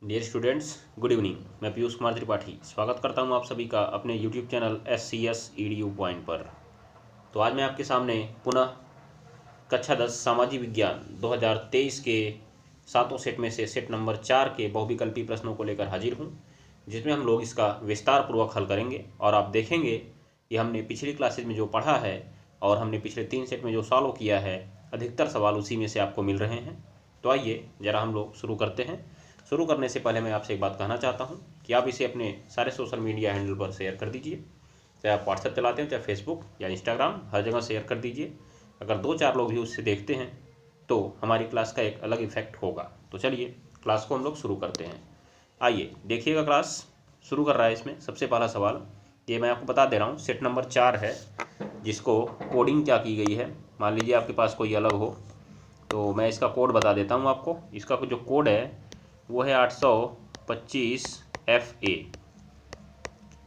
Dear students, good evening. मैं पीयूष कुमार त्रिपाठी स्वागत करता हूं आप सभी का अपने YouTube channel SCS EDU point पर। तो आज मैं आपके सामने पुनः कक्षा 10 सामाजिक विज्ञान 2023 के सातों सेट में से सेट नंबर 4 के बहुविकल्पी प्रश्नों को लेकर हाजिर हूं, जिसमें हम लोग इसका विस्तार पूर्वक हल करेंगे और आप देखेंगे कि हमने पिछली क्लासेज में जो पढ़ा है और हमने पिछले 3 सेट में जो सॉल्व किया है, अधिकतर सवाल उसी में से आपको मिल रहे हैं। तो आइए ज़रा हम लोग शुरू करते हैं। शुरू करने से पहले मैं आपसे एक बात कहना चाहता हूं कि आप इसे अपने सारे सोशल मीडिया हैंडल पर शेयर कर दीजिए। चाहे आप व्हाट्सएप चलाते हैं, चाहे फेसबुक या इंस्टाग्राम, हर जगह शेयर कर दीजिए। अगर 2-4 लोग भी उससे देखते हैं तो हमारी क्लास का एक अलग इफेक्ट होगा। तो चलिए क्लास को हम लोग शुरू करते हैं। आइए देखिएगा, क्लास शुरू कर रहा है। इसमें सबसे पहला सवाल ये मैं आपको बता दे रहा हूँ, सेट नंबर 4 है, जिसको कोडिंग क्या की गई है। मान लीजिए आपके पास कोई अलग हो तो मैं इसका कोड बता देता हूँ आपको। इसका जो कोड है वो है 825 FA,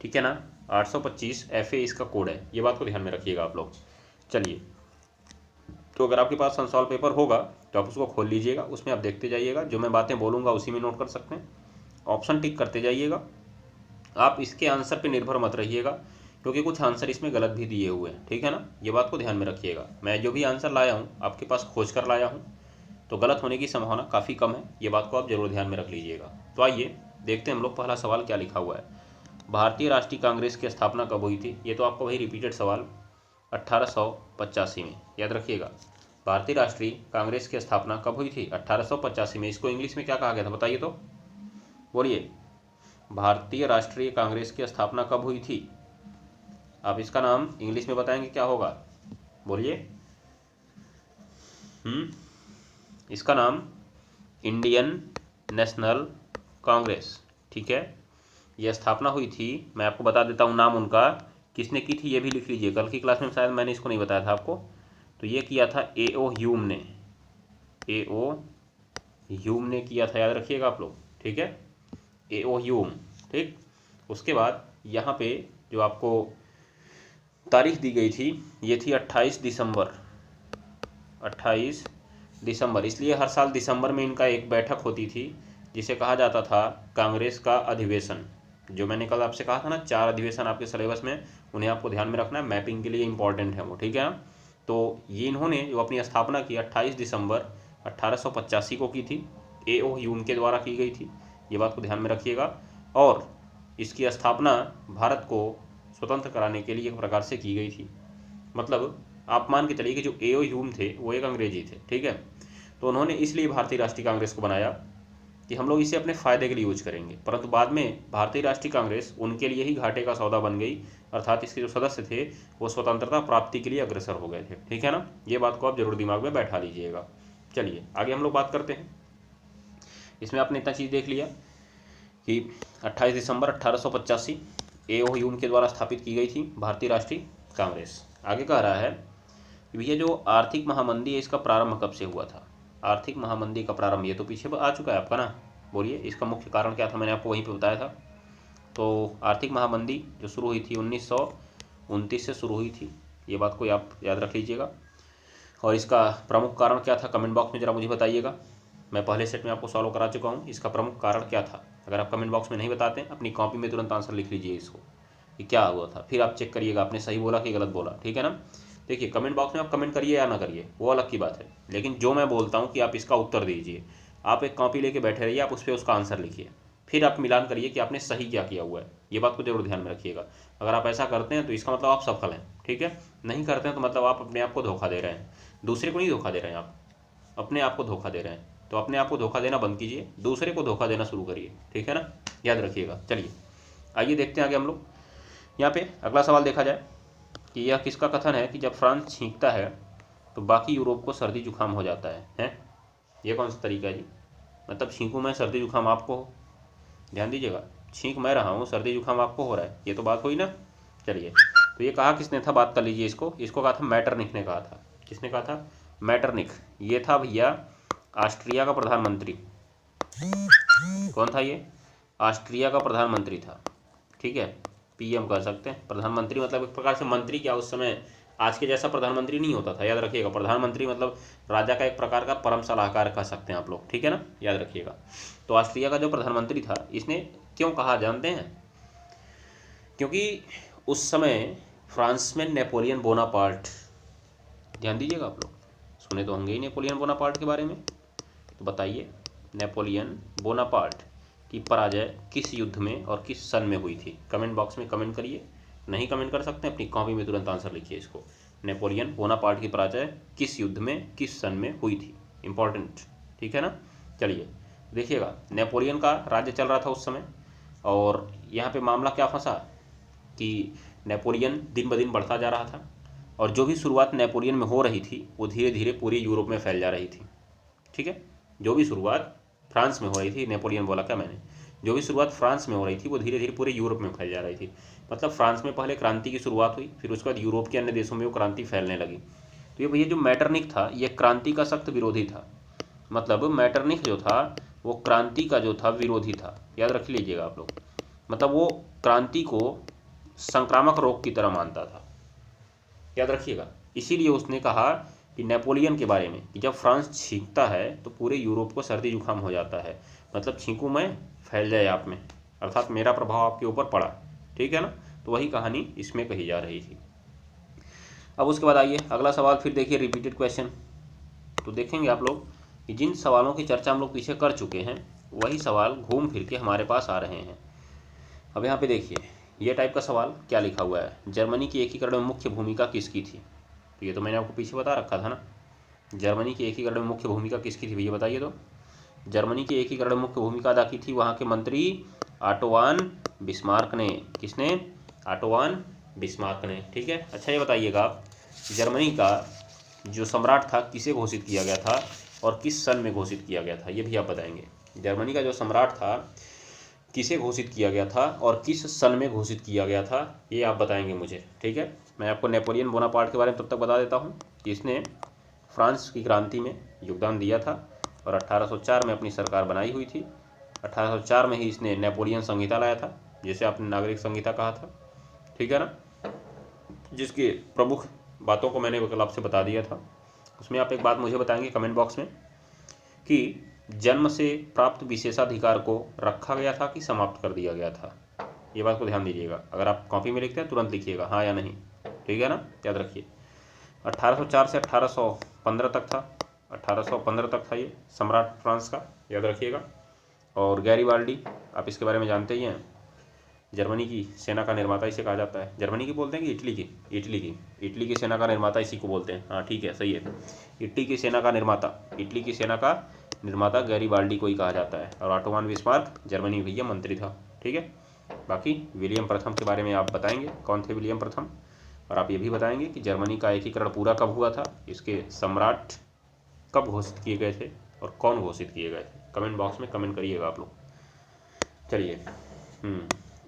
ठीक है ना। 825 FA इसका कोड है, ये बात को ध्यान में रखिएगा आप लोग। चलिए, तो अगर आपके पास अनसॉल्व पेपर होगा तो आप उसको खोल लीजिएगा, उसमें आप देखते जाइएगा, जो मैं बातें बोलूँगा उसी में नोट कर सकते हैं। ऑप्शन टिक करते जाइएगा। आप इसके आंसर पे निर्भर मत रहिएगा, क्योंकि कुछ आंसर इसमें गलत भी दिए हुए हैं, ठीक है ना। ये बात को ध्यान में रखिएगा। मैं जो भी आंसर लाया हूँ आपके पास खोज कर लाया हूँ, तो गलत होने की संभावना काफ़ी कम है। ये बात को आप जरूर ध्यान में रख लीजिएगा। तो आइए देखते हैं हम लोग, पहला सवाल क्या लिखा हुआ है। भारतीय राष्ट्रीय कांग्रेस की स्थापना कब हुई थी? ये तो आपको वही रिपीटेड सवाल 1885 में, याद रखिएगा। भारतीय राष्ट्रीय कांग्रेस की स्थापना कब हुई थी? 1885 में। इसको इंग्लिश में क्या कहा गया था बताइए तो, बोलिए। भारतीय राष्ट्रीय कांग्रेस की स्थापना कब हुई थी? आप इसका नाम इंग्लिश में बताएंगे क्या होगा, बोलिए। इसका नाम इंडियन नेशनल कांग्रेस, ठीक है। यह स्थापना हुई थी, मैं आपको बता देता हूँ नाम उनका, किसने की थी ये भी लिख लीजिए। कल की क्लास में शायद मैंने इसको नहीं बताया था आपको। तो ये किया था A.O. ह्यूम ने, A.O. ह्यूम ने किया था, याद रखिएगा आप लोग, ठीक है। A.O. ह्यूम, ठीक। उसके बाद यहाँ पे जो आपको तारीख दी गई थी ये थी 28 दिसंबर। 28 दिसंबर, इसलिए हर साल दिसंबर में इनका एक बैठक होती थी, जिसे कहा जाता था कांग्रेस का अधिवेशन। जो मैंने कल आपसे कहा था ना, 4 अधिवेशन आपके सिलेबस में, उन्हें आपको ध्यान में रखना है, मैपिंग के लिए इंपॉर्टेंट है वो, ठीक है ना। तो ये इन्होंने जो अपनी स्थापना की 28 दिसंबर 1885 को की थी, A.O. ह्यूम के द्वारा की गई थी, ये बात को ध्यान में रखिएगा। और इसकी स्थापना भारत को स्वतंत्र कराने के लिए एक प्रकार से की गई थी। मतलब आप मान के चलिए कि जो A.O. ह्यूम थे वो एक अंग्रेजी थे, ठीक है। तो उन्होंने इसलिए भारतीय राष्ट्रीय कांग्रेस को बनाया कि हम लोग इसे अपने फ़ायदे के लिए यूज करेंगे, परंतु बाद में भारतीय राष्ट्रीय कांग्रेस उनके लिए ही घाटे का सौदा बन गई, अर्थात इसके जो सदस्य थे वो स्वतंत्रता प्राप्ति के लिए अग्रसर हो गए थे, ठीक है ना। ये बात को आप जरूर दिमाग में बैठा लीजिएगा। चलिए आगे हम लोग बात करते हैं। इसमें आपने इतना चीज़ देख लिया कि 28 दिसंबर 1885 A.O. ह्यूम के द्वारा स्थापित की गई थी भारतीय राष्ट्रीय कांग्रेस। आगे कह रहा है कि भैया जो आर्थिक महामंदी है इसका प्रारंभ कब से हुआ था? आर्थिक महामंदी का प्रारंभ, ये तो पीछे आ चुका है आपका ना, बोलिए। इसका मुख्य कारण क्या था, मैंने आपको वहीं पे बताया था। तो आर्थिक महामंदी जो शुरू हुई थी 1929 से शुरू हुई थी, ये बात को आप याद रख लीजिएगा। और इसका प्रमुख कारण क्या था, कमेंट बॉक्स में ज़रा मुझे बताइएगा। मैं पहले सेट में आपको सॉल्व करा चुका हूँ, इसका प्रमुख कारण क्या था। अगर आप कमेंट बॉक्स में नहीं बताते हैं, अपनी कॉपी में तुरंत आंसर लिख लीजिए इसको कि क्या हुआ था, फिर आप चेक करिएगा आपने सही बोला कि गलत बोला, ठीक है ना। देखिए, कमेंट बॉक्स में आप कमेंट करिए या ना करिए वो अलग की बात है, लेकिन जो मैं बोलता हूँ कि आप इसका उत्तर दीजिए, आप एक कॉपी लेके बैठे रहिए, आप उस पर उसका आंसर लिखिए, फिर आप मिलान करिए कि आपने सही क्या किया हुआ है। ये बात को जरूर ध्यान में रखिएगा। अगर आप ऐसा करते हैं तो इसका मतलब आप सफल हैं, ठीक है। नहीं करते हैं तो मतलब आप अपने आप को धोखा दे रहे हैं, दूसरे को नहीं धोखा दे रहे हैं, आप अपने आप को धोखा दे रहे हैं। तो अपने आप को धोखा देना बंद कीजिए, दूसरे को धोखा देना शुरू करिए, ठीक है ना, याद रखिएगा। चलिए आइए देखते हैं आगे हम लोग। यहाँ पे अगला सवाल देखा जाए कि यह किसका कथन है कि जब फ्रांस छींकता है तो बाकी यूरोप को सर्दी जुकाम हो जाता है, हैं? ये कौन सा तरीका है जी? मतलब छींकूँ मैं, सर्दी जुकाम आपको हो? ध्यान दीजिएगा, छींक मैं रहा हूँ, सर्दी जुकाम आपको हो रहा है, ये तो बात हुई ना। चलिए, तो ये कहा किसने था, बात कर लीजिए। इसको कहा था मैटरनिख ने कहा था। किसने कहा था? मैटरनिख। ये था भैया ऑस्ट्रिया का प्रधानमंत्री। कौन था ये? ऑस्ट्रिया का प्रधानमंत्री था, ठीक है। PM कह सकते हैं, प्रधानमंत्री मतलब एक प्रकार से मंत्री, क्या उस समय आज के जैसा प्रधानमंत्री नहीं होता था, याद रखिएगा। प्रधानमंत्री मतलब राजा का एक प्रकार का परम सलाहकार कह सकते हैं आप लोग, ठीक है ना, याद रखिएगा। तो ऑस्ट्रिया का जो प्रधानमंत्री था, इसने क्यों कहा जानते हैं? क्योंकि उस समय फ्रांस में नेपोलियन बोनापार्ट, ध्यान दीजिएगा आप लोग, सुने तो होंगे ही नेपोलियन बोनापार्ट के बारे में, तो बताइए नेपोलियन बोनापार्ट की पराजय किस युद्ध में और किस सन में हुई थी? कमेंट बॉक्स में कमेंट करिए। नहीं कमेंट कर सकते अपनी कॉपी में तुरंत आंसर लिखिए इसको। नेपोलियन बोनापार्ट की पराजय किस युद्ध में किस सन में हुई थी? इंपॉर्टेंट, ठीक है ना। चलिए देखिएगा, नेपोलियन का राज्य चल रहा था उस समय, और यहाँ पे मामला क्या फंसा कि नेपोलियन दिन ब दिन बढ़ता जा रहा था, और जो भी शुरुआत नेपोलियन में हो रही थी वो धीरे धीरे पूरे यूरोप में फैल जा रही थी, ठीक है। जो भी शुरुआत फ्रांस में हो रही थी, नेपोलियन बोला क्या मैंने, जो भी शुरुआत फ्रांस में हो रही थी वो धीरे धीरे पूरे यूरोप में फैल जा रही थी। मतलब फ्रांस में पहले क्रांति की शुरुआत हुई, फिर उसके बाद यूरोप के अन्य देशों में वो क्रांति फैलने लगी। तो ये भैया जो मैटरनिख था ये क्रांति का सख्त विरोधी था। मतलब मैटरनिख जो था वो क्रांति का जो था विरोधी था, याद रख लीजिएगा आप लोग। मतलब वो क्रांति को संक्रामक रोग की तरह मानता था, याद रखिएगा। इसीलिए उसने कहा कि नेपोलियन के बारे में कि जब फ्रांस छींकता है तो पूरे यूरोप को सर्दी जुकाम हो जाता है, मतलब छींकूं मैं फैल जाए आप में, अर्थात मेरा प्रभाव आपके ऊपर पड़ा, ठीक है ना। तो वही कहानी इसमें कही जा रही थी। अब उसके बाद आइए अगला सवाल, फिर देखिए रिपीटेड क्वेश्चन। तो देखेंगे आप लोग कि जिन सवालों की चर्चा हम लोग पीछे कर चुके हैं वही सवाल घूम फिर के हमारे पास आ रहे हैं। अब यहाँ पे देखिए ये टाइप का सवाल क्या लिखा हुआ है, जर्मनी की एकीकरण में मुख्य भूमिका किसकी थी? तो ये तो मैंने आपको पीछे बता रखा था ना, जर्मनी की एकीकरण में मुख्य भूमिका किसकी थी भैया बताइए। तो जर्मनी की एकीकरण में मुख्य भूमिका अदा की थी वहाँ के मंत्री ऑटोवान बिस्मार्क ने। किसने? ऑटोवान बिस्मार्क ने, ठीक है। अच्छा ये बताइएगा आप, जर्मनी का जो सम्राट था किसे घोषित किया गया था और किस सन में घोषित किया गया था, ये भी आप बताएंगे। जर्मनी का जो सम्राट था किसे घोषित किया गया था और किस सन में घोषित किया गया था, ये आप बताएंगे मुझे, ठीक है। मैं आपको नेपोलियन बोनापार्ट के बारे में तब तक बता देता हूँ कि इसने फ्रांस की क्रांति में योगदान दिया था और 1804 में अपनी सरकार बनाई हुई थी। 1804 में ही इसने नेपोलियन संहिता लाया था, जिसे आपने नागरिक संहिता कहा था, ठीक है ना, जिसके प्रमुख बातों को मैंने कल आपसे बता दिया था। उसमें आप एक बात मुझे बताएंगे कमेंट बॉक्स में कि जन्म से प्राप्त विशेषाधिकार को रखा गया था कि समाप्त कर दिया गया था। ये बात को ध्यान दीजिएगा, अगर आप कॉपी में लिखते हैं तुरंत लिखिएगा हाँ या नहीं, ठीक है ना, याद रखिए। 1804 से 1815 तक था, 1815 तक था ये सम्राट फ्रांस का, याद रखिएगा। और गैरीबाल्डी आप इसके बारे में जानते ही हैं, जर्मनी की सेना का निर्माता इसे कहा जाता है। जर्मनी की बोलते हैं कि इटली की? इटली की सेना का निर्माता इसी को बोलते हैं, हाँ ठीक है सही है। इटली की सेना का निर्माता गैरीबाल्डी को ही कहा जाता है। और ऑटोवान बिस्मार्क जर्मनी भैया मंत्री था, ठीक है। बाकी विलियम प्रथम के बारे में आप बताएंगे कौन थे विलियम प्रथम, और आप ये भी बताएंगे कि जर्मनी का एकीकरण पूरा कब हुआ था, इसके सम्राट कब घोषित किए गए थे और कौन घोषित किए गए थे। कमेंट बॉक्स में कमेंट करिएगा आप लोग। चलिए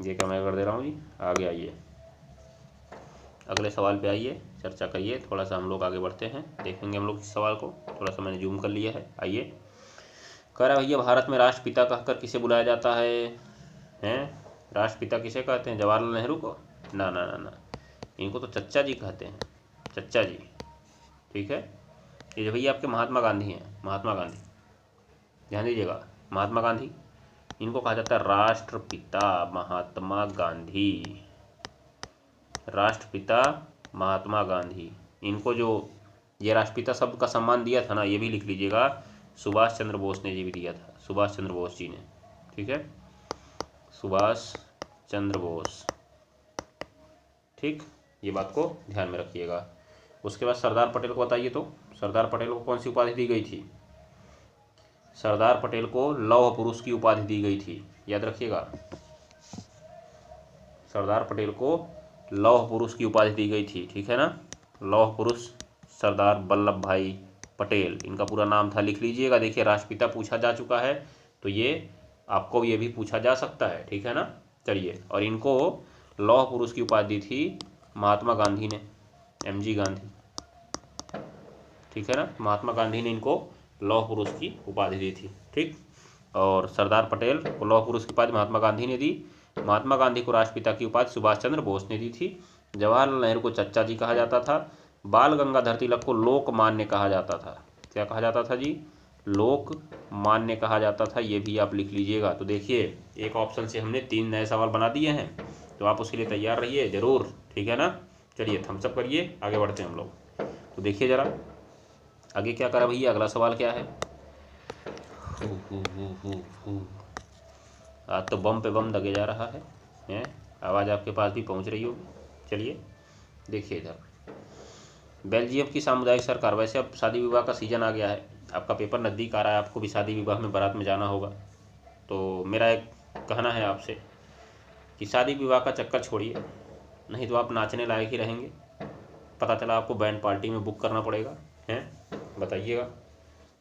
ये क्या मैं कर दे रहा हूँ जी, आगे आइए अगले सवाल पे आइए, चर्चा करिए। थोड़ा सा हम लोग आगे बढ़ते हैं, देखेंगे हम लोग इस सवाल को, थोड़ा सा मैंने जूम कर लिया है। आइए, कह रहा है भैया भारत में राष्ट्रपिता कहकर किसे बुलाया जाता है? हैं, राष्ट्रपिता किसे कहते हैं? जवाहरलाल नेहरू को? ना ना ना ना, इनको तो चच्चा जी कहते हैं, चच्चा जी, ठीक है। ये जो भैया आपके महात्मा गांधी हैं, महात्मा गांधी, ध्यान दीजिएगा, महात्मा गांधी, इनको कहा जाता है राष्ट्रपिता महात्मा गांधी, राष्ट्रपिता महात्मा गांधी। इनको जो ये राष्ट्रपिता शब्द का सम्मान दिया था ना, ये भी लिख लीजिएगा, सुभाष चंद्र बोस ने जी भी दिया था, सुभाष चंद्र बोस जी ने, ठीक है, सुभाष चंद्र बोस, ठीक, ये बात को ध्यान में रखिएगा। उसके बाद सरदार पटेल को बताइए, तो सरदार पटेल को कौन सी उपाधि दी गई थी? सरदार पटेल को लौह पुरुष की उपाधि दी गई थी, याद रखिएगा, सरदार पटेल को लौह पुरुष की उपाधि दी गई थी, ठीक है ना, लौह पुरुष सरदार वल्लभ भाई पटेल इनका पूरा नाम था, लिख लीजिएगा। देखिए राष्ट्रपिता पूछा जा चुका है तो ये आपको ये भी पूछा जा सकता है, ठीक है ना। चलिए, और इनको लौह पुरुष की उपाधि दी थी महात्मा गांधी ने, MG गांधी, ठीक है ना, महात्मा गांधी ने इनको लौह पुरुष की उपाधि दी थी, ठीक। और सरदार पटेल को लौह पुरुष की उपाधि महात्मा गांधी ने दी, महात्मा गांधी को राष्ट्रपिता की उपाधि सुभाष चंद्र बोस ने दी थी, जवाहरलाल नेहरू को चच्चा जी कहा जाता था, बाल गंगाधर तिलक को लोकमान्य कहा जाता था। क्या कहा जाता था जी? लोकमान्य कहा जाता था। ये भी आप लिख लीजिएगा। तो देखिए, एक ऑप्शन से हमने 3 नए सवाल बना दिए हैं, तो आप उसके लिए तैयार रहिए ज़रूर, ठीक है ना। चलिए थम्स अप करिए, आगे बढ़ते हैं हम लोग। तो देखिए ज़रा आगे क्या करा भैया, अगला सवाल क्या है। आज तो बम पे बम दगे जा रहा है, हैं? आवाज़ आपके पास भी पहुंच रही होगी। चलिए देखिए इधर, बेल्जियम की सामुदायिक सरकार। वैसे अब शादी विवाह का सीज़न आ गया है, आपका पेपर नज़दीक आ रहा है, आपको भी शादी विवाह में बारात में जाना होगा। तो मेरा एक कहना है आपसे कि शादी विवाह का चक्कर छोड़िए, नहीं तो आप नाचने लायक ही रहेंगे। पता चला आपको बैंड पार्टी में बुक करना पड़ेगा, हैं? बताइएगा।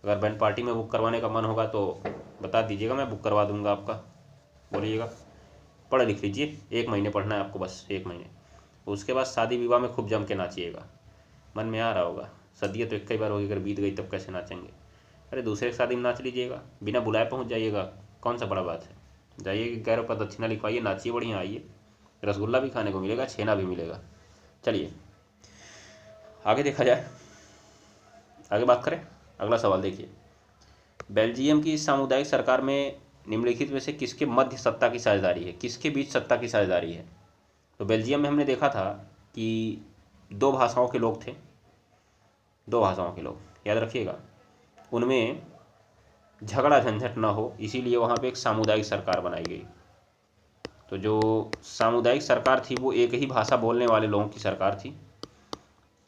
अगर बैंड पार्टी में बुक करवाने का मन होगा तो बता दीजिएगा, मैं बुक करवा दूंगा आपका। बोलिएगा। पढ़ लिख लीजिए, 1 महीने पढ़ना है आपको, बस 1 महीने। उसके बाद शादी विवाह में खूब जम के नाचिएगा। मन में आ रहा होगा सदिया तो एक ही बार होगी, अगर बीत गई तब कैसे नाचेंगे। अरे दूसरे की शादी में नाच लीजिएगा, बिना बुलाए पहुंच जाइएगा, कौन सा बड़ा बात है। जाइए 11 रुपये दक्षिणा लिखवाइए, नाचिए बढ़िया, आइए। रसगुल्ला भी खाने को मिलेगा, छेना भी मिलेगा। चलिए आगे देखा जाए, आगे बात करें। अगला सवाल देखिए, बेल्जियम की सामुदायिक सरकार में निम्नलिखित में से किसके मध्य सत्ता की साझेदारी है, किसके बीच सत्ता की साझेदारी है। तो बेल्जियम में हमने देखा था कि 2 भाषाओं के लोग थे, 2 भाषाओं के लोग, याद रखिएगा। उनमें झगड़ा झंझट ना हो, इसीलिए वहाँ पे एक सामुदायिक सरकार बनाई गई। तो जो सामुदायिक सरकार थी वो एक ही भाषा बोलने वाले लोगों की सरकार थी,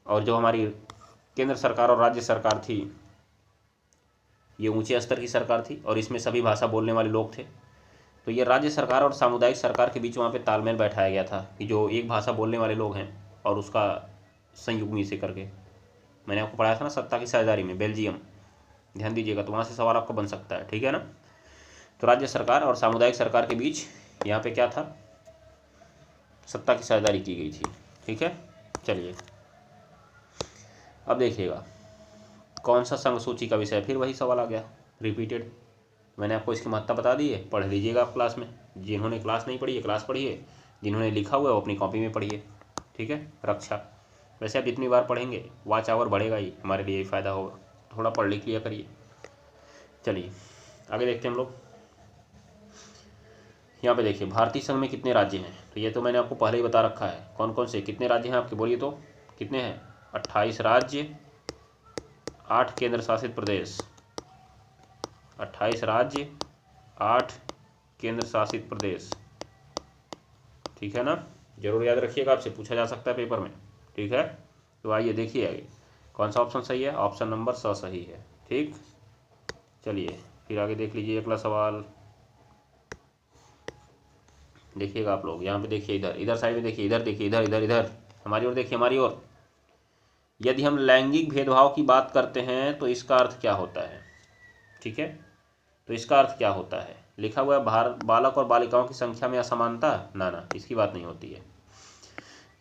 और जो हमारी केंद्र सरकार और राज्य सरकार थी ये ऊंचे स्तर की सरकार थी, और इसमें सभी भाषा बोलने वाले लोग थे। तो ये राज्य सरकार और सामुदायिक सरकार के बीच वहाँ पे तालमेल बैठाया गया था कि जो एक भाषा बोलने वाले लोग हैं और उसका संयुग्मी से करके, मैंने आपको पढ़ाया था ना सत्ता की साझेदारी में, बेल्जियम, ध्यान दीजिएगा, तो वहाँ से सवाल आपका बन सकता है, ठीक है ना। तो राज्य सरकार और सामुदायिक सरकार के बीच यहाँ पे क्या था, सत्ता की साझेदारी की गई थी, ठीक है। चलिए अब देखिएगा, कौन सा संघ सूची का विषय, फिर वही सवाल आ गया रिपीटेड। मैंने आपको इसकी महत्ता बता दी है, पढ़ लीजिएगा आप क्लास में। जिन्होंने क्लास नहीं पढ़ी है क्लास पढ़िए, जिन्होंने लिखा हुआ है वो अपनी कॉपी में पढ़िए, ठीक है। रक्षा, वैसे आप जितनी बार पढ़ेंगे वाच आवर बढ़ेगा ही, हमारे लिए यही फ़ायदा होगा। थोड़ा पढ़ लिख लिया करिए। चलिए आगे देखते हैं हम लोग। यहाँ पे देखिए, भारतीय संघ में कितने राज्य हैं, तो ये तो मैंने आपको पहले ही बता रखा है कौन कौन से कितने राज्य हैं आपके, बोलिए तो कितने हैं। 28 राज्य, 8 केंद्र शासित प्रदेश। 28 राज्य, 8 केंद्र शासित प्रदेश, ठीक है ना। जरूर याद रखिएगा, आपसे पूछा जा सकता है पेपर में, ठीक है। तो आइए देखिए आगे कौन सा ऑप्शन सही है, ऑप्शन नंबर 6 सही है, ठीक। चलिए फिर आगे देख लीजिए अगला सवाल। देखिएगा आप लोग, यहाँ पे देखिए, इधर इधर साइड में देखिए, इधर देखिए, इधर इधर इधर हमारी ओर देखिए, हमारी ओर। यदि हम लैंगिक भेदभाव की बात करते हैं तो इसका अर्थ क्या होता है, ठीक है। तो इसका अर्थ क्या होता है, लिखा हुआ है भारत बालक और बालिकाओं की संख्या में असमानता, ना ना इसकी बात नहीं होती है।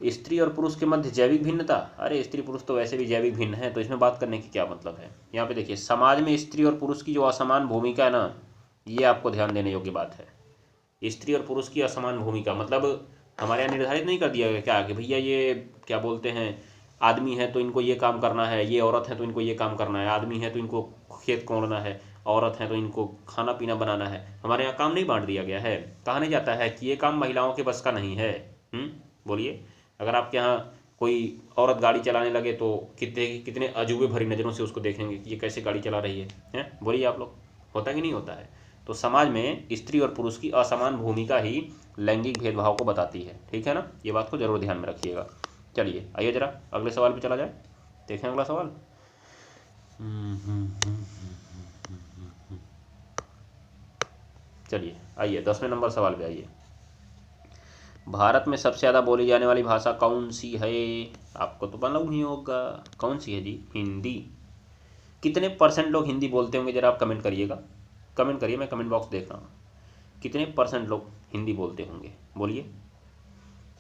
स्त्री और पुरुष के मध्य जैविक भिन्नता, अरे स्त्री पुरुष तो वैसे भी जैविक भिन्न है, तो इसमें बात करने की क्या मतलब है। यहाँ पे देखिए, समाज में स्त्री और पुरुष की जो असमान भूमिका है ना, ये आपको ध्यान देने योग्य बात है। स्त्री और पुरुष की असमान भूमिका मतलब हमारे यहाँ निर्धारित नहीं कर दिया गया क्या कि भैया ये क्या बोलते हैं, आदमी है तो इनको ये काम करना है, ये औरत है तो इनको ये काम करना है, आदमी है तो इनको खेत कोड़ना है, औरत है तो इनको खाना पीना बनाना है। हमारे यहाँ काम नहीं बांट दिया गया है, कहा नहीं जाता है कि ये काम महिलाओं के बस का नहीं है। बोलिए, अगर आपके यहाँ कोई औरत गाड़ी चलाने लगे तो कितने कितने अजूबे भरी नज़रों से उसको देखेंगे कि ये कैसे गाड़ी चला रही है, हैं? बोलिए आप लोग, होता कि नहीं होता है। तो समाज में स्त्री और पुरुष की असमान भूमिका ही लैंगिक भेदभाव को बताती है, ठीक है ना। ये बात को जरूर ध्यान में रखिएगा। चलिए आइए जरा अगले सवाल पे चला जाए, देखें अगला सवाल। चलिए आइए 10वें नंबर सवाल पे आइए। भारत में सबसे ज़्यादा बोली जाने वाली भाषा कौन सी है, आपको तो मालूम ही होगा कौन सी है जी, हिंदी। कितने % लोग हिंदी बोलते होंगे, जरा आप कमेंट करिएगा, कमेंट करिए, मैं कमेंट बॉक्स देख रहा हूँ। कितने % लोग हिंदी बोलते होंगे, बोलिए।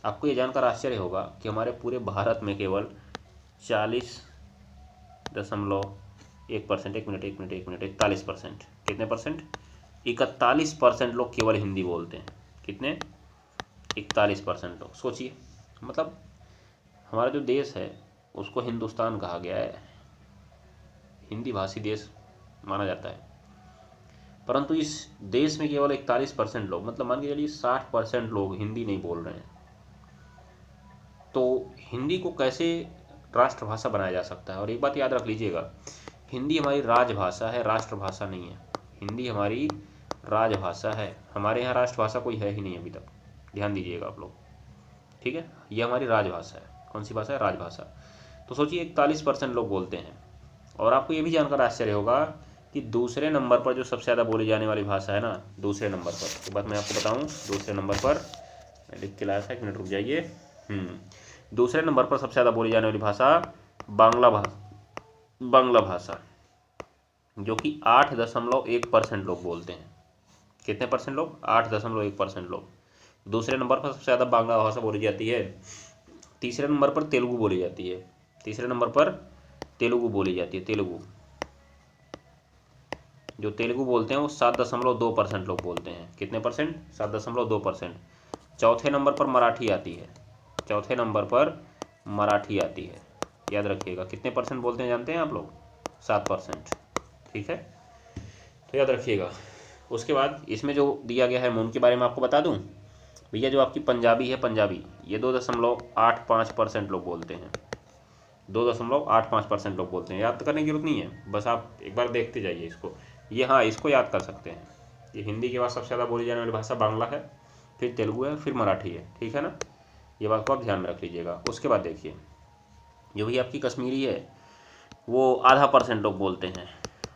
आपको ये जानकर आश्चर्य होगा कि हमारे पूरे भारत में केवल 40.1%, एक मिनट 41%, कितने %, 41% लोग केवल हिंदी बोलते हैं। कितने, 41% लोग। सोचिए, मतलब हमारा जो देश है उसको हिंदुस्तान कहा गया है, हिंदी भाषी देश माना जाता है। परंतु इस देश में केवल 41% लोग, मतलब मान के चलिए 60% लोग हिंदी नहीं बोल रहे हैं। तो हिंदी को कैसे राष्ट्रभाषा बनाया जा सकता है? और एक बात याद रख लीजिएगा, हिंदी हमारी राजभाषा है, राष्ट्रभाषा नहीं है। हिंदी हमारी राजभाषा है, हमारे यहाँ राष्ट्रभाषा कोई है ही नहीं अभी तक, ध्यान दीजिएगा आप लोग, ठीक है। ये हमारी राजभाषा है। कौन सी भाषा है? राजभाषा। तो सोचिए 41% लोग बोलते हैं। और आपको ये भी जानकर आश्चर्य होगा कि दूसरे नंबर पर जो सबसे ज़्यादा बोली जाने वाली भाषा है ना, दूसरे नंबर पर, एक बात मैं आपको बताऊं, दूसरे नंबर पर मैं लिख के लाया था, 1 मिनट रुक जाइए। दूसरे नंबर पर सबसे ज़्यादा बोली जाने वाली भाषा बांग्ला भाषा, जो कि 8.1% लोग बोलते हैं। कितने परसेंट लोग? 8.1% लोग। दूसरे नंबर पर सबसे ज़्यादा बांग्ला भाषा बोली जाती है। तीसरे नंबर पर तेलुगु बोली जाती है। तीसरे नंबर पर तेलुगु बोली जाती है। तेलुगु, जो तेलुगु बोलते हैं वो 7.2% लोग बोलते हैं। कितने परसेंट? 7.2%। चौथे नंबर पर मराठी आती है। चौथे नंबर पर मराठी आती है, याद रखिएगा। कितने परसेंट बोलते हैं जानते हैं आप लोग? 7%, ठीक है, तो याद रखिएगा। उसके बाद इसमें जो दिया गया है मैं उनके बारे में आपको बता दूं भैया। जो आपकी पंजाबी है, पंजाबी, ये 2.85% लोग बोलते हैं। 2.85% लोग बोलते हैं। याद करने की जरूरत नहीं है, बस आप एक बार देखते जाइए इसको। ये हाँ, इसको याद कर सकते हैं। ये हिंदी के बाद सबसे ज़्यादा बोली जाने वाली भाषा बांग्ला है, फिर तेलुगु है, फिर मराठी है, ठीक है ना। ये बात को आप ध्यान में रख लीजिएगा। उसके बाद देखिए, जो भी आपकी कश्मीरी है वो 0.5% लोग बोलते हैं,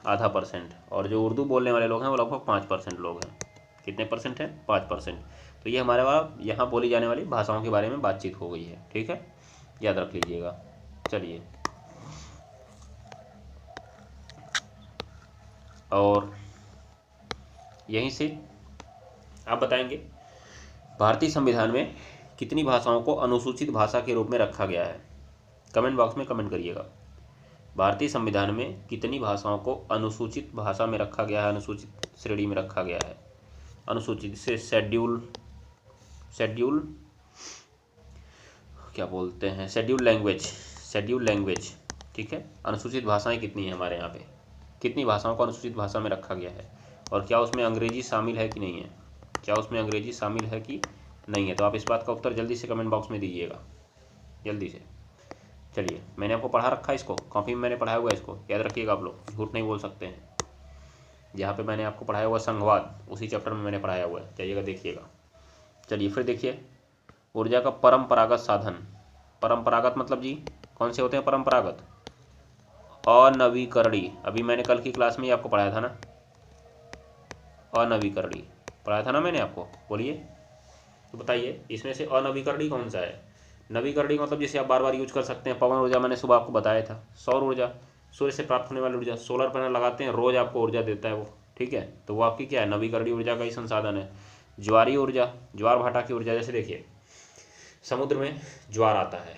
0.5%। और जो उर्दू बोलने वाले लोग हैं वो लगभग 5% लोग हैं। कितने परसेंट हैं? 5%। तो ये हमारे वहाँ यहाँ बोली जाने वाली भाषाओं के बारे में बातचीत हो गई है, ठीक है, याद रख लीजिएगा। चलिए, और यहीं से आप बताएंगे भारतीय संविधान में कितनी भाषाओं को अनुसूचित भाषा के रूप में रखा गया है? कमेंट बॉक्स में कमेंट करिएगा। भारतीय संविधान में कितनी भाषाओं को अनुसूचित भाषा में रखा गया है, अनुसूचित श्रेणी में रखा गया है? अनुसूचित से शेड्यूल क्या बोलते हैं? शेड्यूल लैंग्वेज, ठीक है। अनुसूचित भाषाएं कितनी है हमारे यहाँ पे? कितनी भाषाओं को अनुसूचित भाषा में रखा गया है? और क्या उसमें अंग्रेजी शामिल है कि नहीं है? क्या उसमें अंग्रेजी शामिल है कि नहीं है? तो आप इस बात का उत्तर जल्दी से कमेंट बॉक्स में दीजिएगा, जल्दी से। चलिए, मैंने आपको पढ़ा रखा है, इसको कॉपी में मैंने पढ़ाया हुआ है, इसको याद रखिएगा। आप लोग झूठ नहीं बोल सकते हैं। जहाँ पे मैंने आपको पढ़ाया हुआ संघवाद, उसी चैप्टर में मैंने पढ़ाया हुआ है, जाइएगा देखिएगा। चलिए फिर देखिए, ऊर्जा का परंपरागत साधन। परंपरागत मतलब जी कौन से होते हैं परंपरागत? अनवीकरणीय। अभी मैंने कल की क्लास में ही आपको पढ़ाया था ना, अनवीकरणीय पढ़ाया था ना मैंने आपको, बोलिए तो बताइए इसमें से अनवीकरणीय कौन सा है? नवीकरणीय मतलब जैसे आप बार बार यूज कर सकते हैं। पवन ऊर्जा मैंने सुबह आपको बताया था। सौर ऊर्जा, सूर्य से प्राप्त होने वाली ऊर्जा। सोलर पैनल लगाते हैं, रोज आपको ऊर्जा देता है वो, ठीक है, तो वो आपकी क्या है? नवीकरणीय ऊर्जा का ही संसाधन है। ज्वारीय ऊर्जा, ज्वार भाटा की ऊर्जा। जैसे देखिए, समुद्र में ज्वार आता है।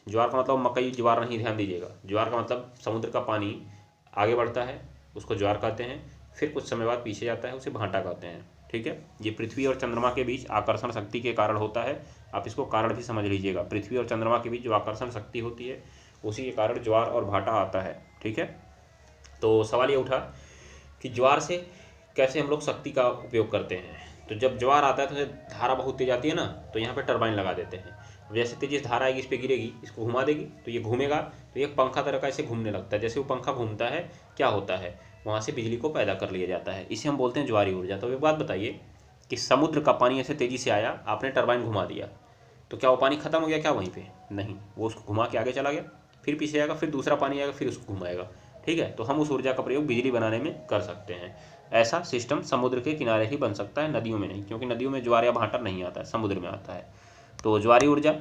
ज्वार का मतलब मकई ज्वार नहीं, ध्यान दीजिएगा। ज्वार का मतलब समुद्र का पानी आगे बढ़ता है, उसको ज्वार कहते हैं। फिर कुछ समय बाद पीछे जाता है, उसे भाटा कहते हैं, ठीक है। ये पृथ्वी और चंद्रमा के बीच आकर्षण शक्ति के कारण होता है। आप इसको कारण भी समझ लीजिएगा। पृथ्वी और चंद्रमा के बीच जो आकर्षण शक्ति होती है, उसी के कारण ज्वार और भाटा आता है, ठीक है। तो सवाल ये उठा कि ज्वार से कैसे हम लोग शक्ति का उपयोग करते हैं। तो जब ज्वार आता है तो धारा बहुत तेज आती है ना, तो यहाँ पे टरबाइन लगा देते हैं। जैसे तेजी धारा आएगी, इस पर गिरेगी, इसको घुमा देगी, तो ये घूमेगा, तो ये पंखा तरह का ऐसे घूमने लगता है। जैसे वो पंखा घूमता है, क्या होता है, वहाँ से बिजली को पैदा कर लिया जाता है। इसे हम बोलते हैं ज्वारीय ऊर्जा। तो एक बात बताइए कि समुद्र का पानी ऐसे तेजी से आया, आपने टरबाइन घुमा दिया, तो क्या वो पानी खत्म हो गया क्या वहीं पे? नहीं, वो उसको घुमा के आगे चला गया, फिर पीछे आएगा, फिर दूसरा पानी आएगा, फिर उसको घुमाएगा, ठीक है। तो हम उस ऊर्जा का प्रयोग बिजली बनाने में कर सकते हैं। ऐसा सिस्टम समुद्र के किनारे ही बन सकता है, नदियों में नहीं, क्योंकि नदियों में ज्वार या भाटा नहीं आता है, समुद्र में आता है। तो ज्वारीय ऊर्जा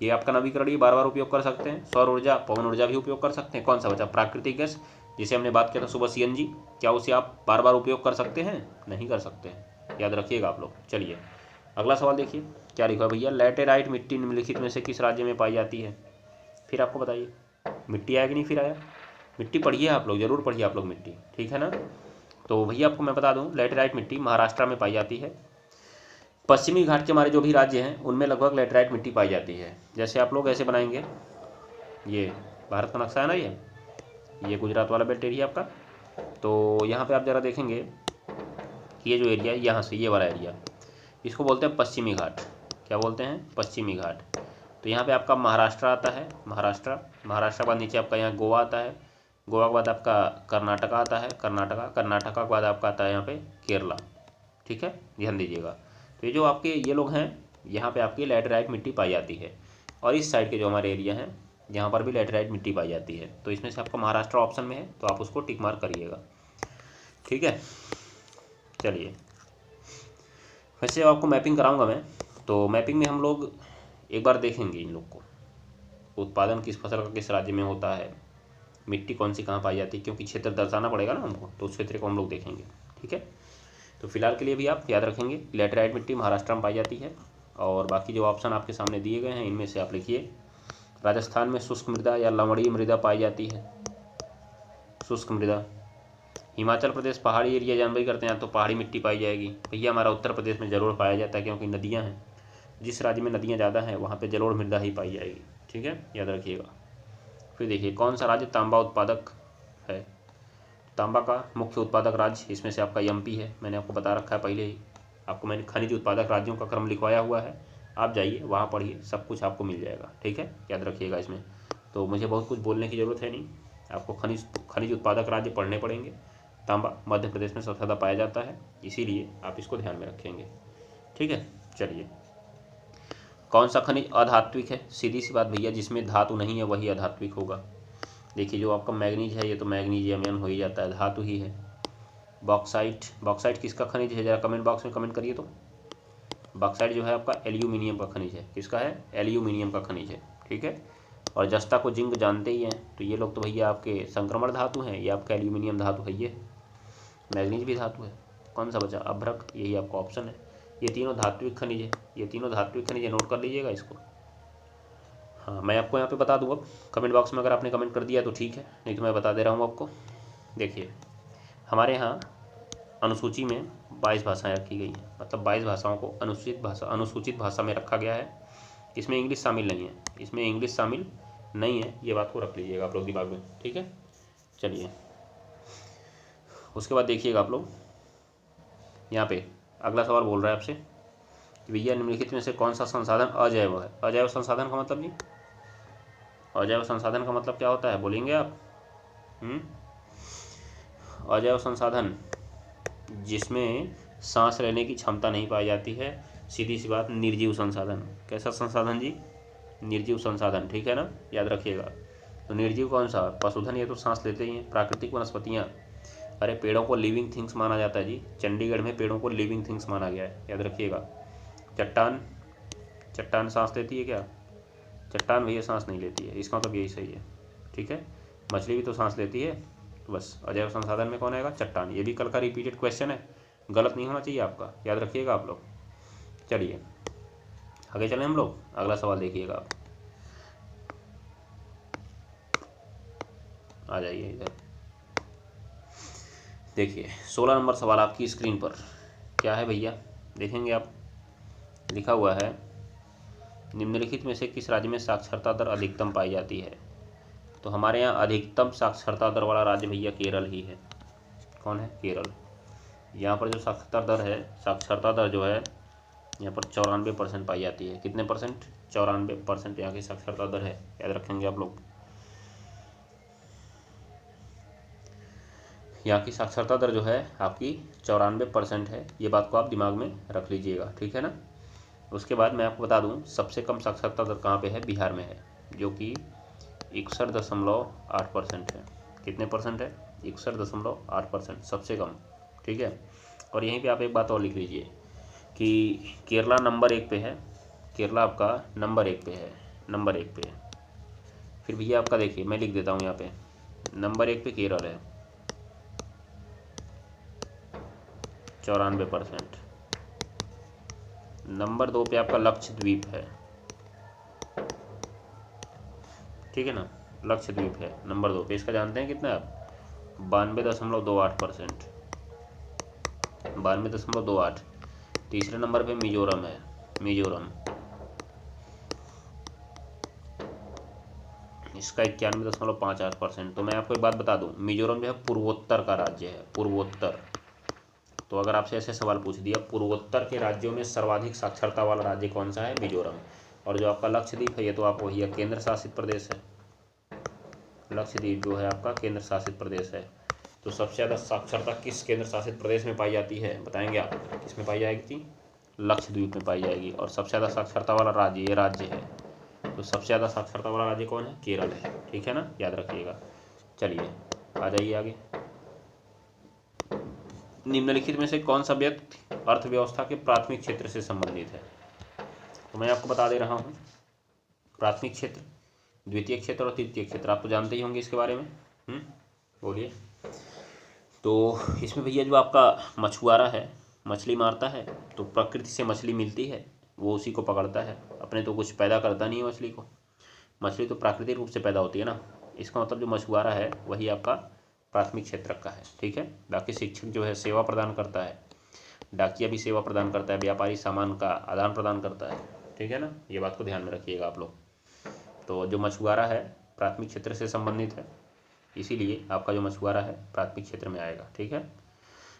ये आपका नवीकरणीय, बार बार उपयोग कर सकते हैं। सौर ऊर्जा, पवन ऊर्जा भी उपयोग कर सकते हैं। कौन सा बचा? प्राकृतिक गैस, जिसे हमने बात किया था सुबह, सीएनजी। क्या उसे आप बार बार उपयोग कर सकते हैं? नहीं कर सकते हैं, याद रखिएगा आप लोग। चलिए अगला सवाल देखिए, क्या लिखा है भैया? लैटेराइट मिट्टी निम्नलिखित में से किस राज्य में पाई जाती है? फिर आपको बताइए, मिट्टी आया कि नहीं? फिर आया, मिट्टी पढ़िए आप लोग, जरूर पढ़िए आप लोग मिट्टी, ठीक है ना। तो भैया आपको मैं बता दूं, लैटेराइट मिट्टी महाराष्ट्र में पाई जाती है। पश्चिमी घाट के हमारे जो भी राज्य हैं उनमें लगभग लैटेराइट मिट्टी पाई जाती है। जैसे आप लोग ऐसे बनाएंगे, ये भारत का नक्शा है ना ये गुजरात वाला बेल्ट एरिया आपका। तो यहाँ पे आप ज़रा देखेंगे कि ये जो एरिया है यहाँ से ये वाला एरिया, इसको बोलते हैं पश्चिमी घाट। क्या बोलते हैं? पश्चिमी घाट। तो यहाँ पे आपका महाराष्ट्र आता है, महाराष्ट्र के बाद नीचे आपका यहाँ गोवा आता है, गोवा के बाद आपका कर्नाटका आता है, कर्नाटका के बाद आपका आता है यहाँ पे केरला। ठीक है, ध्यान दीजिएगा। तो ये जो आपके ये लोग हैं, यहाँ पे आपकी लैटेराइट मिट्टी पाई जाती है, और इस साइड के जो हमारे एरिया हैं यहाँ पर भी लैटेराइट मिट्टी पाई जाती है। तो इसमें से आपका महाराष्ट्र ऑप्शन में है, तो आप उसको टिक मार्क करिएगा। ठीक है, चलिए वैसे आपको मैपिंग कराऊंगा मैं। तो मैपिंग में हम लोग एक बार देखेंगे इन लोग को, उत्पादन किस फसल का किस राज्य में होता है, मिट्टी कौन सी कहाँ पाई जाती है, क्योंकि क्षेत्र दर्शाना पड़ेगा ना हमको, तो उस क्षेत्र को हम लोग देखेंगे। ठीक है, तो फिलहाल के लिए भी आप याद रखेंगे लैटेराइट मिट्टी महाराष्ट्र में पाई जाती है। और बाकी जो ऑप्शन आपके सामने दिए गए हैं इनमें से आप लिखिए। राजस्थान में शुष्क मृदा या लवणीय मृदा पाई जाती है, शुष्क मृदा। हिमाचल प्रदेश पहाड़ी एरिया जानकारी करते हैं तो पहाड़ी मिट्टी पाई जाएगी। भैया हमारा उत्तर प्रदेश में जलोढ़ पाया जाता है, क्योंकि नदियाँ हैं, जिस राज्य में नदियाँ ज़्यादा हैं वहाँ पे जलोढ़ मृदा ही पाई जाएगी। ठीक है, याद रखिएगा। फिर देखिए कौन सा राज्य तांबा उत्पादक है। तांबा का मुख्य उत्पादक राज्य इसमें से आपका एमपी है, मैंने आपको बता रखा है पहले ही। आपको मैंने खनिज उत्पादक राज्यों का क्रम लिखवाया हुआ है, आप जाइए वहाँ पढ़िए, सब कुछ आपको मिल जाएगा। ठीक है, याद रखिएगा। इसमें तो मुझे बहुत कुछ बोलने की ज़रूरत है नहीं, आपको खनिज उत्पादक राज्य पढ़ने पड़ेंगे। तांबा मध्य प्रदेश में सबसे ज़्यादा पाया जाता है, इसीलिए आप इसको ध्यान में रखेंगे। ठीक है, चलिए कौन सा खनिज अधात्विक है। सीधी सी बात भैया, जिसमें धातु नहीं है वही अधात्विक होगा। देखिए जो आपका मैग्नीज है ये तो मैग्नीशियम हो ही जाता है, धातु ही है। बॉक्साइट किसका खनिज है, जरा कमेंट बॉक्स में कमेंट करिए। तो बॉक्साइट जो है आपका एल्यूमिनियम का खनिज है। किसका है? एल्यूमिनियम का खनिज है। ठीक है, और जस्ता को जिंक जानते ही हैं, तो ये लोग तो भैया आपके संक्रमण धातु हैं, ये आपका एल्यूमिनियम धातु है। ये मैग्नीज भी धातु है। कौन सा बचा? अभ्रक, यही आपका ऑप्शन है। ये तीनों धात्विक खनिज है, ये तीनों धात्विक खनिज है, नोट कर लीजिएगा इसको। हाँ, मैं आपको यहाँ पे बता दूँ अब कमेंट बॉक्स में, अगर आपने कमेंट कर दिया तो ठीक है, नहीं तो मैं बता दे रहा हूँ आपको। देखिए हमारे यहाँ अनुसूची में 22 भाषाएं रखी गई हैं, मतलब 22 भाषाओं को अनुसूचित भाषा में रखा गया है। इसमें इंग्लिश शामिल नहीं है, इसमें इंग्लिश शामिल नहीं है, ये बात को रख लीजिएगा आप लोग दिमाग में। ठीक है, चलिए उसके बाद देखिएगा आप लोग, यहाँ पे अगला सवाल बोल रहा है आपसे कि भैया निम्नलिखित में से कौन सा संसाधन अजैव है। अजैव संसाधन का मतलब नहीं, अजैव संसाधन का मतलब क्या होता है बोलेंगे आप? अजैव संसाधन जिसमें सांस लेने की क्षमता नहीं पाई जाती है, सीधी सी बात निर्जीव संसाधन। कैसा संसाधन जी? निर्जीव संसाधन। ठीक है ना, याद रखिएगा। तो निर्जीव कौन सा? पशुधन, ये तो सांस लेते ही हैं। प्राकृतिक वनस्पतियाँ, अरे पेड़ों को लिविंग थिंग्स माना जाता है जी, चंडीगढ़ में पेड़ों को लिविंग थिंग्स माना गया है, याद रखिएगा। चट्टान सांस लेती है क्या? चट्टान भैया सांस नहीं लेती है, इसका मतलब यही सही है। ठीक है, मछली भी तो सांस लेती है। तो बस अजैव संसाधन में कौन आएगा? चट्टान। ये भी कल का रिपीटेड क्वेश्चन है, गलत नहीं होना चाहिए आपका, याद रखिएगा आप लोग। चलिए आगे चलें हम लोग, अगला सवाल देखिएगा आप। आ जाइए इधर, देखिए 16 नंबर सवाल आपकी स्क्रीन पर क्या है भैया, देखेंगे आप। लिखा हुआ है निम्नलिखित में से किस राज्य में साक्षरता दर अधिकतम पाई जाती है। तो हमारे यहाँ अधिकतम साक्षरता दर वाला राज्य भैया केरल ही है। कौन है? केरल। यहाँ पर जो साक्षरता दर जो है यहाँ पर 94% पाई जाती है। कितने परसेंट? 94% यहाँ की साक्षरता दर है, याद रखेंगे आप लोग। यहाँ की साक्षरता दर जो है आपकी 94% है, ये बात को आप दिमाग में रख लीजिएगा। ठीक है ना। उसके बाद मैं आपको बता दूं सबसे कम साक्षरता दर कहाँ पे है? बिहार में है, जो कि 61.8% है। कितने परसेंट है? 61.8%, सबसे कम। ठीक है, और यहीं पे आप एक बात और लिख लीजिए कि केरला नंबर 1 पे है, केरला आपका नंबर 1 पे है, नंबर 1 पे। फिर भैया आपका देखिए मैं लिख देता हूँ यहाँ पे, नंबर 1 पे केरल है 94%। नंबर 2 पे आपका लक्षद्वीप है, ठीक है ना, लक्षद्वीप है नंबर 2 पे। इसका जानते हैं कितना आप? 92.28%, 92.28। तीसरे नंबर पे मिजोरम है, मिजोरम। इसका 91.58%। तो मैं आपको एक बात बता दूं, मिजोरम जो है पूर्वोत्तर का राज्य है, पूर्वोत्तर। तो अगर आपसे ऐसे सवाल पूछ दिया पूर्वोत्तर के राज्यों में सर्वाधिक साक्षरता वाला राज्य कौन सा है, मिजोरम। और जो आपका लक्षद्वीप है ये तो आप वही है, केंद्र शासित प्रदेश है। लक्षद्वीप जो है आपका केंद्र शासित प्रदेश है। तो सबसे ज़्यादा साक्षरता किस केंद्र शासित प्रदेश में पाई जाती है, बताएंगे आप, किस में पाई जाएगी? लक्षद्वीप में पाई जाएगी। और सबसे ज़्यादा साक्षरता वाला राज्य ये राज्य है। तो सबसे ज़्यादा साक्षरता वाला राज्य कौन है? केरल है, ठीक है ना, याद रखिएगा। चलिए आ जाइए आगे। निम्नलिखित में से कौन सा व्यक्ति अर्थव्यवस्था के प्राथमिक क्षेत्र से संबंधित है? तो मैं आपको बता दे रहा हूँ, प्राथमिक क्षेत्र, द्वितीय क्षेत्र और तृतीय क्षेत्र आप तो जानते ही होंगे इसके बारे में। बोलिए। तो इसमें भैया जो आपका मछुआरा है, मछली मारता है, तो प्रकृति से मछली मिलती है, वो उसी को पकड़ता है, अपने तो कुछ पैदा करता नहीं है मछली को। मछली तो प्राकृतिक रूप से पैदा होती है ना। इसका मतलब जो मछुआरा है वही आपका प्राथमिक क्षेत्र का है, ठीक है। बाकी शिक्षक जो है सेवा प्रदान करता है, डाकिया भी सेवा प्रदान करता है, व्यापारी सामान का आदान प्रदान करता है, ठीक है ना। ये बात को ध्यान में रखिएगा आप लोग। तो जो मछुआरा है प्राथमिक क्षेत्र से संबंधित है, इसीलिए आपका जो मछुआरा है प्राथमिक क्षेत्र में आएगा, ठीक है।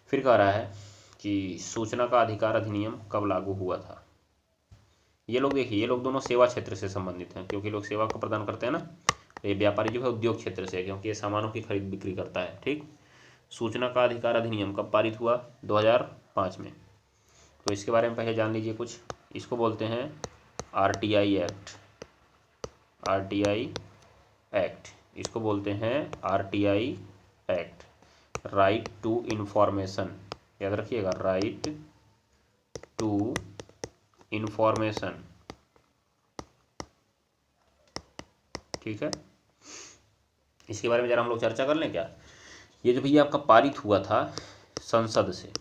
फिर कह रहा है कि सूचना का अधिकार अधिनियम कब लागू हुआ था? ये लोग देखिए, ये लोग दोनों सेवा क्षेत्र से संबंधित हैं, क्योंकि लोग सेवा को प्रदान करते हैं ना। तो ये व्यापारी जो है उद्योग क्षेत्र से है, क्योंकि ये सामानों की खरीद बिक्री करता है, ठीक। सूचना का अधिकार अधिनियम कब पारित हुआ? 2005 में। तो इसके बारे में पहले जान लीजिए कुछ। इसको बोलते हैं RTI एक्ट, RTI एक्ट, इसको बोलते हैं RTI act, right to information, याद रखिएगा, राइट टू इन्फॉर्मेशन, ठीक है। इसके बारे में जरा हम लोग चर्चा कर लें क्या। ये जो भैया आपका पारित हुआ था संसद से,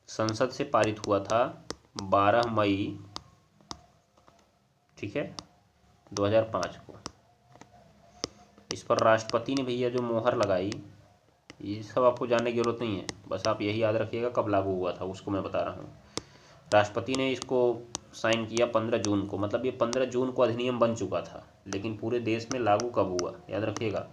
संसद से पारित हुआ था 12 मई, ठीक है, 2005 को। इस पर राष्ट्रपति ने भैया जो मोहर लगाई, ये सब आपको जानने की जरूरत नहीं है, बस आप यही याद रखिएगा कब लागू हुआ था उसको मैं बता रहा हूँ। राष्ट्रपति ने इसको साइन किया 15 जून को, मतलब ये 15 जून को अधिनियम बन चुका था, लेकिन पूरे देश में लागू कब हुआ, याद रखिएगा,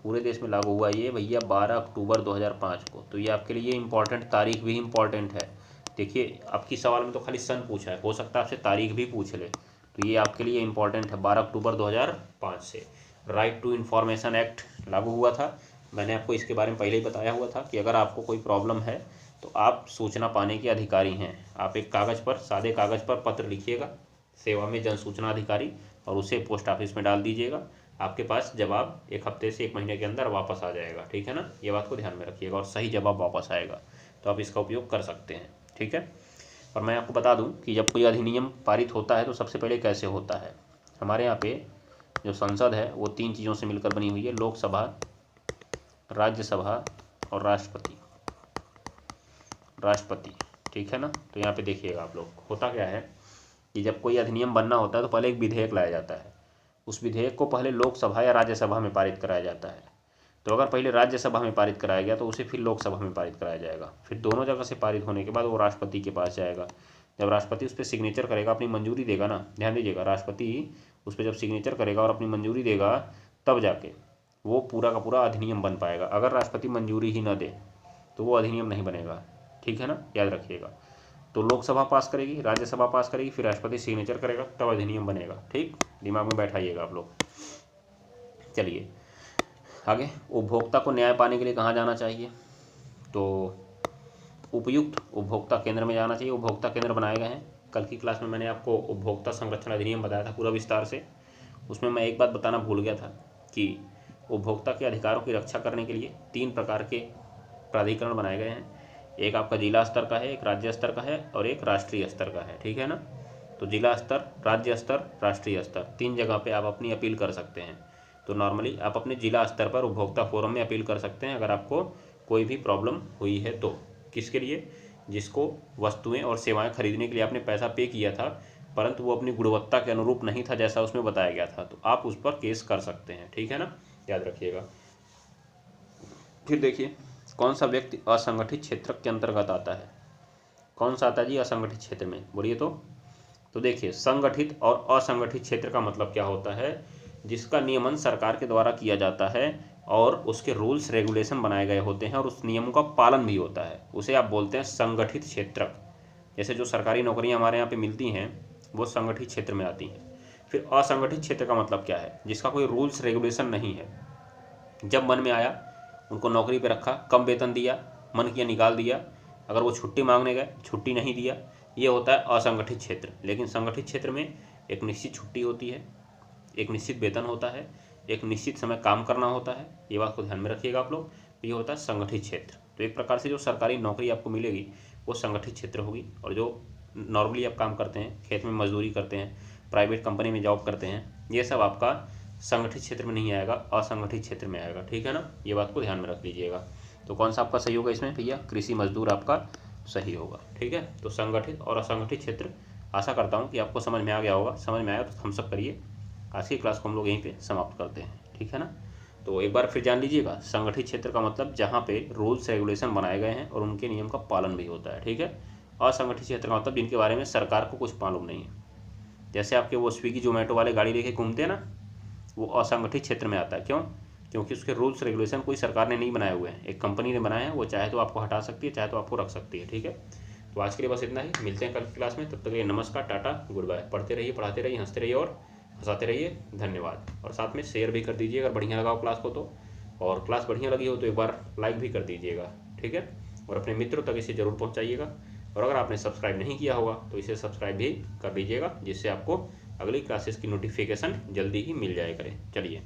पूरे देश में लागू हुआ ये भैया 12 अक्टूबर 2005 को। तो ये आपके लिए इम्पॉर्टेंट, तारीख भी इम्पॉर्टेंट है। देखिए आपकी सवाल में तो खाली सन पूछा है, हो सकता है आपसे तारीख भी पूछ ले, तो ये आपके लिए इम्पॉर्टेंट है। 12 अक्टूबर 2005 से राइट टू इन्फॉर्मेशन एक्ट लागू हुआ था। मैंने आपको इसके बारे में पहले ही बताया हुआ था कि अगर आपको कोई प्रॉब्लम है तो आप सूचना पाने के अधिकारी हैं। आप एक कागज़ पर, सादे कागज़ पर पत्र लिखिएगा, सेवा में जन सूचना अधिकारी, और उसे पोस्ट ऑफिस में डाल दीजिएगा। आपके पास जवाब 1 हफ्ते से 1 महीने के अंदर वापस आ जाएगा, ठीक है ना। ये बात को ध्यान में रखिएगा, और सही जवाब वापस आएगा, तो आप इसका उपयोग कर सकते हैं, ठीक है। और मैं आपको बता दूं कि जब कोई अधिनियम पारित होता है तो सबसे पहले कैसे होता है। हमारे यहाँ पे जो संसद है वो 3 चीज़ों से मिलकर बनी हुई है, लोकसभा, राज्यसभा और राष्ट्रपति, ठीक है ना। तो यहाँ पे देखिएगा आप लोग, होता क्या है कि जब कोई अधिनियम बनना होता है तो पहले एक विधेयक लाया जाता है, उस विधेयक को पहले लोकसभा या राज्यसभा में पारित कराया जाता है। तो अगर पहले राज्यसभा में पारित कराया गया तो उसे फिर लोकसभा में पारित कराया जाएगा, फिर दोनों जगह से पारित होने के बाद वो राष्ट्रपति के पास जाएगा। जब राष्ट्रपति उस पर सिग्नेचर करेगा, अपनी मंजूरी देगा ना, ध्यान दीजिएगा, राष्ट्रपति उस पर जब सिग्नेचर करेगा और अपनी मंजूरी देगा, तब जाके वो पूरा का पूरा अधिनियम बन पाएगा। अगर राष्ट्रपति मंजूरी ही न दे तो वो अधिनियम नहीं बनेगा, ठीक है ना, याद रखिएगा। तो लोकसभा पास करेगी, राज्यसभा पास करेगी, फिर राष्ट्रपति सिग्नेचर करेगा, तब अधिनियम बनेगा, ठीक, दिमाग में बैठाइएगा आप लोग। चलिए आगे, उपभोक्ता को न्याय पाने के लिए कहाँ जाना चाहिए? तो उपयुक्त उपभोक्ता केंद्र में जाना चाहिए। उपभोक्ता केंद्र बनाए गए हैं, कल की क्लास में मैंने आपको उपभोक्ता संरक्षण अधिनियम बताया था पूरा विस्तार से। उसमें मैं एक बात बताना भूल गया था कि उपभोक्ता के अधिकारों की रक्षा करने के लिए 3 प्रकार के प्राधिकरण बनाए गए हैं। एक आपका जिला स्तर का है, एक राज्य स्तर का है, और एक राष्ट्रीय स्तर का है, ठीक है ना। तो जिला स्तर, राज्य स्तर, राष्ट्रीय स्तर, 3 जगह पे आप अपनी अपील कर सकते हैं। तो नॉर्मली आप अपने जिला स्तर पर उपभोक्ता फोरम में अपील कर सकते हैं अगर आपको कोई भी प्रॉब्लम हुई है तो। किसके लिए? जिसको वस्तुएं और सेवाएं खरीदने के लिए आपने पैसा पे किया था, परंतु वो अपनी गुणवत्ता के अनुरूप नहीं था जैसा उसमें बताया गया था, तो आप उस पर केस कर सकते हैं, ठीक है ना, याद रखिएगा। फिर देखिए, कौन सा व्यक्ति असंगठित क्षेत्र के अंतर्गत आता है? कौन सा आता है जी असंगठित क्षेत्र में, बोलिए तो देखिए, संगठित और असंगठित क्षेत्र का मतलब क्या होता है जिसका नियमन सरकार के द्वारा किया जाता है और उसके रूल्स रेगुलेशन बनाए गए होते हैं और उस नियमों का पालन भी होता है, उसे आप बोलते हैं संगठित क्षेत्र। जैसे जो सरकारी नौकरियां हमारे यहाँ पे मिलती हैं वो संगठित क्षेत्र में आती हैं। फिर असंगठित क्षेत्र का मतलब क्या है? जिसका कोई रूल्स रेगुलेशन नहीं है, जब मन में आया उनको नौकरी पे रखा, कम वेतन दिया, मन किया निकाल दिया, अगर वो छुट्टी मांगने गए छुट्टी नहीं दिया, ये होता है असंगठित क्षेत्र। लेकिन संगठित क्षेत्र में एक निश्चित छुट्टी होती है, एक निश्चित वेतन होता है, एक निश्चित समय काम करना होता है, ये बात को ध्यान में रखिएगा आप लोग। तो ये होता है संगठित क्षेत्र। तो एक प्रकार से जो सरकारी नौकरी आपको मिलेगी वो संगठित क्षेत्र होगी, और जो नॉर्मली आप काम करते हैं, खेत में मजदूरी करते हैं, प्राइवेट कंपनी में जॉब करते हैं, ये सब आपका संगठित क्षेत्र में नहीं आएगा, असंगठित क्षेत्र में आएगा। ठीक है ना, ये बात को ध्यान में रख लीजिएगा। तो कौन सा आपका सही होगा इसमें भैया? कृषि मजदूर आपका सही होगा। ठीक है, तो संगठित और असंगठित क्षेत्र, आशा करता हूँ कि आपको समझ में आ गया होगा। समझ में आया तो थम्स अप करिए। आज की क्लास को हम लोग यहीं पे समाप्त करते हैं। ठीक है ना, तो एक बार फिर जान लीजिएगा, संगठित क्षेत्र का मतलब जहाँ पे रूल्स रेगुलेशन बनाए गए हैं और उनके नियम का पालन भी होता है। ठीक है, असंगठित क्षेत्र का मतलब जिनके बारे में सरकार को कुछ मालूम नहीं है। जैसे आपके वो स्विगी जोमेटो वाले गाड़ी लेके घूमते हैं ना, वो असंगठित क्षेत्र में आता है। क्यों? क्योंकि उसके रूल्स रेगुलेशन कोई सरकार ने नहीं बनाए हुए हैं, एक कंपनी ने बनाए हैं। वो चाहे तो आपको हटा सकती है, चाहे तो आपको रख सकती है। ठीक है, तो आज के लिए बस इतना ही। मिलते हैं कल की क्लास में, तब तक के लिए नमस्कार, टाटा, गुड बाय। पढ़ते रहिए, पढ़ाते रहिए, हंसते रहिए और हंसाते रहिए। धन्यवाद। और साथ में शेयर भी कर दीजिए अगर बढ़िया लगा हो क्लास को तो, और क्लास बढ़िया लगी हो तो एक बार लाइक भी कर दीजिएगा। ठीक है, और अपने मित्रों तक इसे जरूर पहुँचाइएगा। और अगर आपने सब्सक्राइब नहीं किया होगा तो इसे सब्सक्राइब भी कर लीजिएगा, जिससे आपको अगली क्लासेस की नोटिफिकेशन जल्दी ही मिल जाया करे। चलिए।